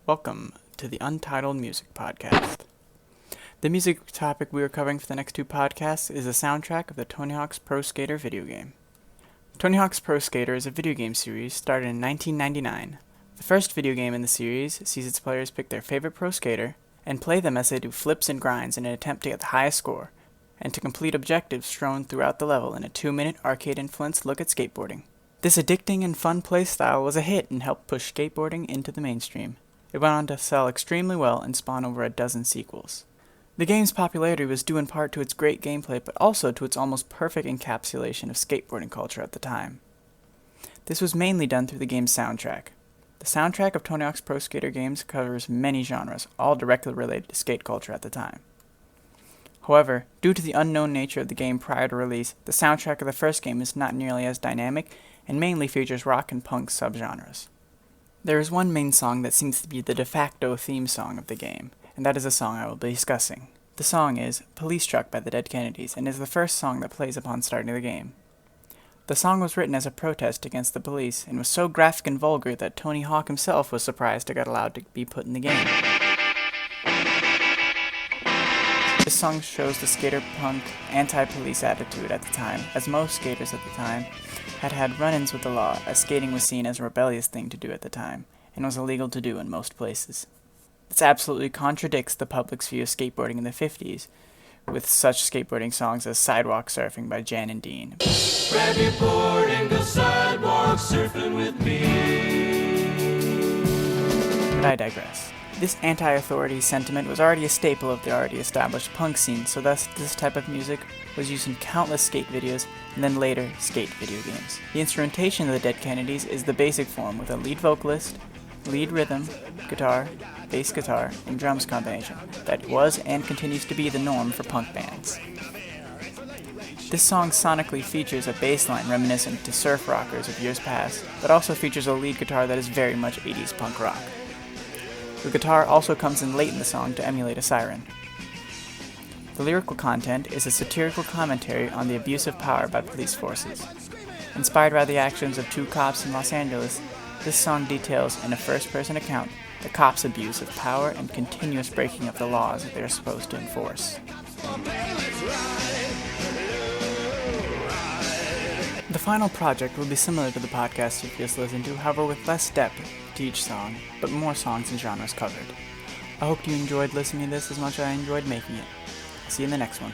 Welcome to the Untitled Music Podcast. The music topic we are covering for the next two podcasts is the soundtrack of the Tony Hawk's Pro Skater video game. Tony Hawk's Pro Skater is a video game series started in 1999. The first video game in the series sees its players pick their favorite pro skater and play them as they do flips and grinds in an attempt to get the highest score, and to complete objectives strewn throughout the level in a 2-minute arcade-influenced look at skateboarding. This addicting and fun playstyle was a hit and helped push skateboarding into the mainstream. It went on to sell extremely well and spawn over a dozen sequels. The game's popularity was due in part to its great gameplay, but also to its almost perfect encapsulation of skateboarding culture at the time. This was mainly done through the game's soundtrack. The soundtrack of Tony Hawk's Pro Skater games covers many genres, all directly related to skate culture at the time. However, due to the unknown nature of the game prior to release, the soundtrack of the first game is not nearly as dynamic and mainly features rock and punk subgenres. There is one main song that seems to be the de facto theme song of the game, and that is the song I will be discussing. The song is Police Truck by the Dead Kennedys, and is the first song that plays upon starting the game. The song was written as a protest against the police, and was so graphic and vulgar that Tony Hawk himself was surprised it got allowed to be put in the game. This song shows the skater-punk, anti-police attitude at the time, as most skaters at the time had run-ins with the law, as skating was seen as a rebellious thing to do at the time, and was illegal to do in most places. This absolutely contradicts the public's view of skateboarding in the 50s, with such skateboarding songs as Sidewalk Surfing by Jan and Dean. Grab your board and go sidewalk surfing with me. But I digress. This anti-authority sentiment was already a staple of the already established punk scene, so thus this type of music was used in countless skate videos, and then later, skate video games. The instrumentation of the Dead Kennedys is the basic form with a lead vocalist, lead rhythm, guitar, bass guitar, and drums combination that was and continues to be the norm for punk bands. This song sonically features a bass line reminiscent to surf rockers of years past, but also features a lead guitar that is very much 80s punk rock. The guitar also comes in late in the song to emulate a siren. The lyrical content is a satirical commentary on the abuse of power by police forces. Inspired by the actions of two cops in Los Angeles, this song details in a first-person account the cops' abuse of power and continuous breaking of the laws that they are supposed to enforce. The final project will be similar to the podcast you've just listened to, however with less depth to each song, but more songs and genres covered. I hope you enjoyed listening to this as much as I enjoyed making it. I'll see you in the next one.